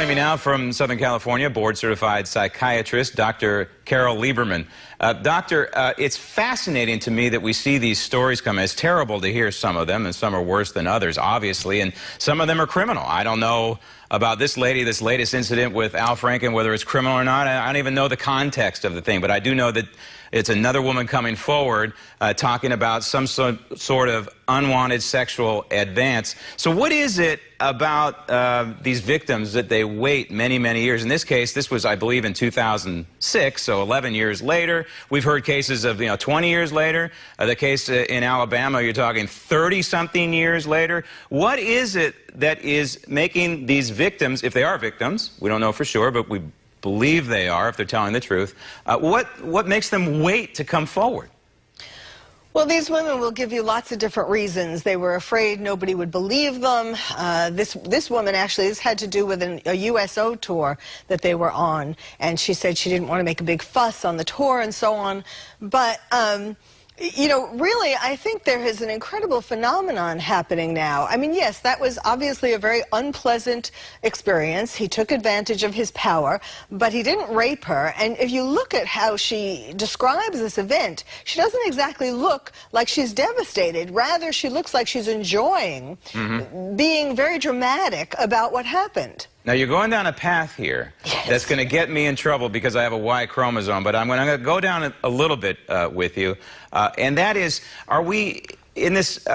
Joining me now from Southern California, board-certified psychiatrist, Dr. Carole Lieberman. Doctor, it's fascinating to me that we see these stories come. It's terrible to hear some of them, and some are worse than others, obviously, and some of them are criminal. I don't know about this lady, this latest incident with Al Franken, whether it's criminal or not. I don't even know the context of the thing, but I do know that it's another woman coming forward talking about some sort of unwanted sexual advance. So what is it about these victims that they wait many, many years? In this case, this was, I believe, in 2006, so 11 years later. We've heard cases of, 20 years later. The case in Alabama, you're talking 30-something years later. What is it that is making these victims, if they are victims, we don't know for sure, but we believe they are if they're telling the truth, what makes them wait to come forward? Well, these women will give you lots of different reasons. They were afraid nobody would believe them. This woman actually, this had to do with a USO tour that they were on, and she said she didn't want to make a big fuss on the tour and so on. But really, I think there is an incredible phenomenon happening now. I mean, yes, that was obviously a very unpleasant experience. He took advantage of his power, but he didn't rape her. And if you look at how she describes this event, she doesn't exactly look like she's devastated. Rather, she looks like she's enjoying being very dramatic about what happened. Now, you're going down a path here that's going to get me in trouble because I have a Y chromosome, but I'm going to go down a little bit with you, and that is, are we in this,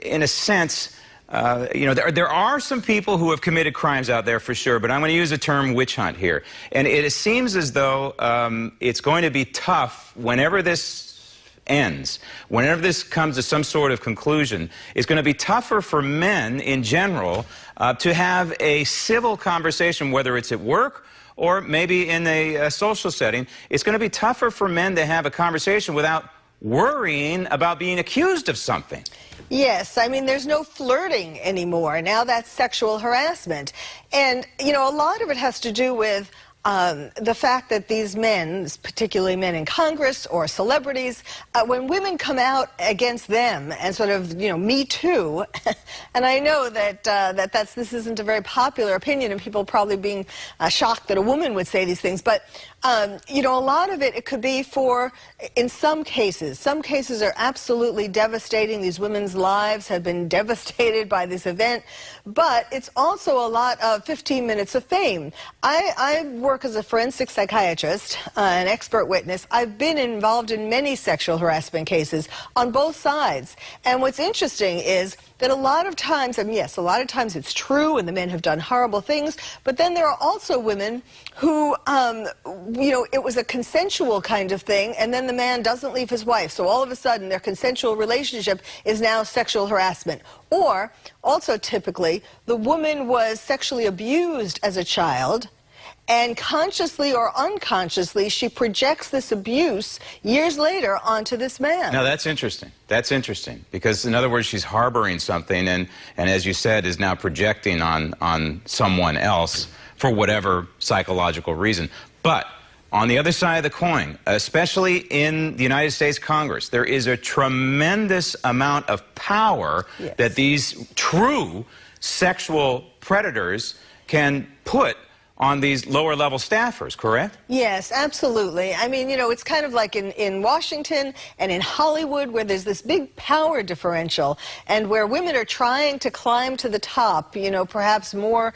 in a sense, there are some people who have committed crimes out there for sure, but I'm going to use the term witch hunt here. And it seems as though it's going to be tough whenever this ends, whenever this comes to some sort of conclusion. It's going to be tougher for men in general to have a civil conversation, whether it's at work or maybe in a social setting. It's going to be tougher for men to have a conversation without worrying about being accused of something. Yes, I mean, there's no flirting anymore. Now that's sexual harassment. And, a lot of it has to do with the fact that these men, particularly men in Congress or celebrities, when women come out against them and sort of, Me Too, and I know that this isn't a very popular opinion, and people probably being shocked that a woman would say these things, but a lot of it could be in some cases are absolutely devastating. These women's lives have been devastated by this event, but it's also a lot of 15 minutes of fame. I work as a forensic psychiatrist, an expert witness. I've been involved in many sexual harassment cases on both sides, and what's interesting is that a lot of times, and yes, a lot of times it's true and the men have done horrible things, but then there are also women who, it was a consensual kind of thing, and then the man doesn't leave his wife, so all of a sudden their consensual relationship is now sexual harassment. Or, also typically, the woman was sexually abused as a child, and consciously or unconsciously, she projects this abuse years later onto this man. Now, that's interesting. That's interesting. Because, in other words, she's harboring something and as you said, is now projecting on someone else for whatever psychological reason. But on the other side of the coin, especially in the United States Congress, there is a tremendous amount of power that these true sexual predators can put on these lower-level staffers, correct? Yes, absolutely. I mean, it's kind of like in Washington and in Hollywood, where there's this big power differential, and where women are trying to climb to the top, perhaps more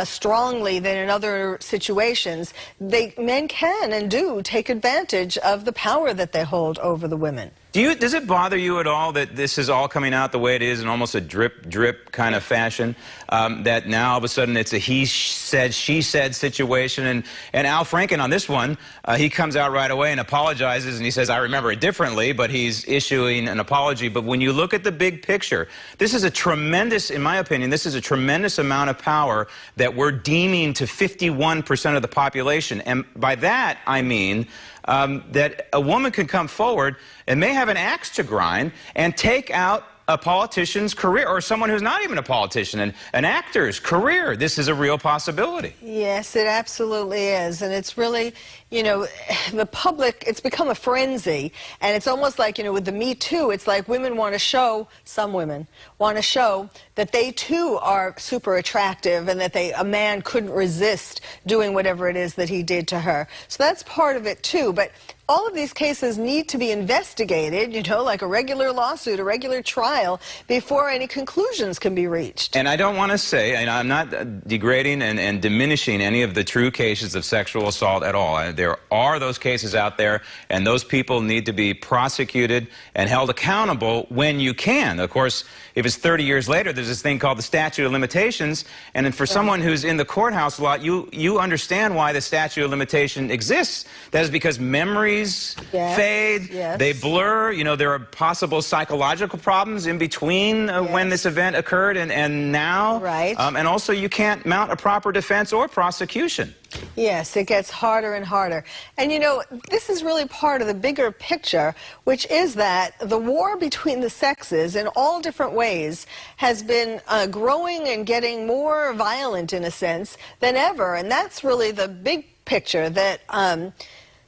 strongly than in other situations. Men can and do take advantage of the power that they hold over the women. Does it bother you at all that this is all coming out the way it is in almost a drip kind of fashion? That now all of a sudden it's a he said, she said situation, and Al Franken on this one, he comes out right away and apologizes, and he says, I remember it differently, but he's issuing an apology. But when you look at the big picture, this is a tremendous, in my opinion, this is a tremendous amount of power that we're deeming to 51% of the population. And by that, I mean that a woman can come forward and may have an axe to grind and take out a politician's career, or someone who's not even a politician, an actor's career. This is a real possibility. Yes, it absolutely is. And it's really, you know, the public, it's become a frenzy. And it's almost like, you know, with the Me Too, it's like women want to show, some women want to show that they too are super attractive and that a man couldn't resist doing whatever it is that he did to her. So that's part of it too. But all of these cases need to be investigated, you know, like a regular lawsuit, a regular trial, before any conclusions can be reached. And I don't want to say, and I'm not degrading and diminishing any of the true cases of sexual assault at all. There are those cases out there, and those people need to be prosecuted and held accountable when you can. Of course, if it's 30 years later, there's this thing called the statute of limitations, and then for someone who's in the courthouse a lot, you understand why the statute of limitation exists. That is because memories fade, they blur, you know, there are possible psychological problems in between when this event occurred and now. Right. And also you can't mount a proper defense or prosecution. Yes, it gets harder and harder. And you know, this is really part of the bigger picture, which is that the war between the sexes in all different ways has been growing and getting more violent in a sense than ever. And that's really the big picture, that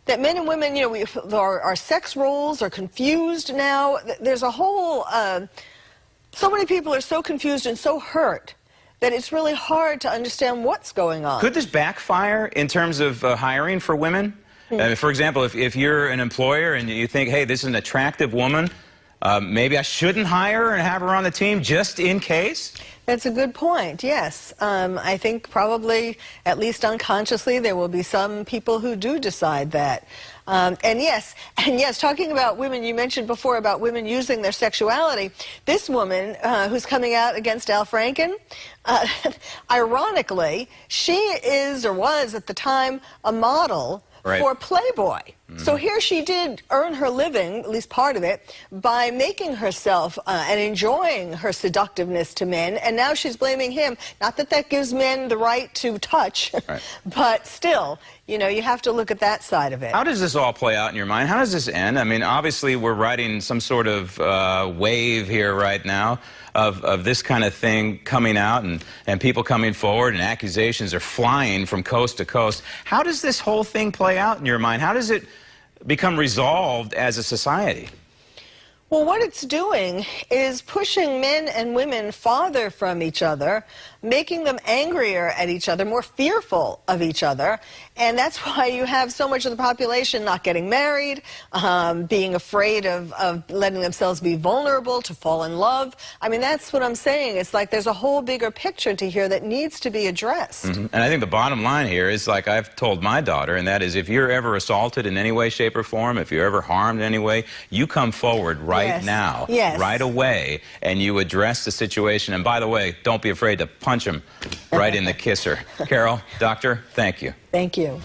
that men and women, you know, our sex roles are confused now. There's a whole, so many people are so confused and so hurt that it's really hard to understand what's going on. Could this backfire in terms of hiring for women? For example, if you're an employer and you think, hey, this is an attractive woman, maybe I shouldn't hire her and have her on the team just in case? That's a good point, yes. I think probably, at least unconsciously, there will be some people who do decide that. And yes, talking about women, you mentioned before about women using their sexuality. This woman who's coming out against Al Franken, ironically, she is or was at the time a model for Playboy. So here she did earn her living, at least part of it, by making herself and enjoying her seductiveness to men, and now she's blaming him. Not that that gives men the right to touch, but still, you know, you have to look at that side of it. How does this all play out in your mind? How does this end? I mean, obviously we're riding some sort of wave here right now of this kind of thing coming out and people coming forward and accusations are flying from coast to coast. How does this whole thing play out in your mind? How does it become resolved as a society? Well, what it's doing is pushing men and women farther from each other, making them angrier at each other, more fearful of each other. And that's why you have so much of the population not getting married, being afraid of letting themselves be vulnerable, to fall in love. I mean, that's what I'm saying. It's like there's a whole bigger picture to here that needs to be addressed. And I think the bottom line here is, like I've told my daughter, and that is, if you're ever assaulted in any way, shape, or form, if you're ever harmed in any way, you come forward right now, right away, and you address the situation. And by the way, don't be afraid to punch him right in the kisser. Carole, doctor, thank you. Thank you.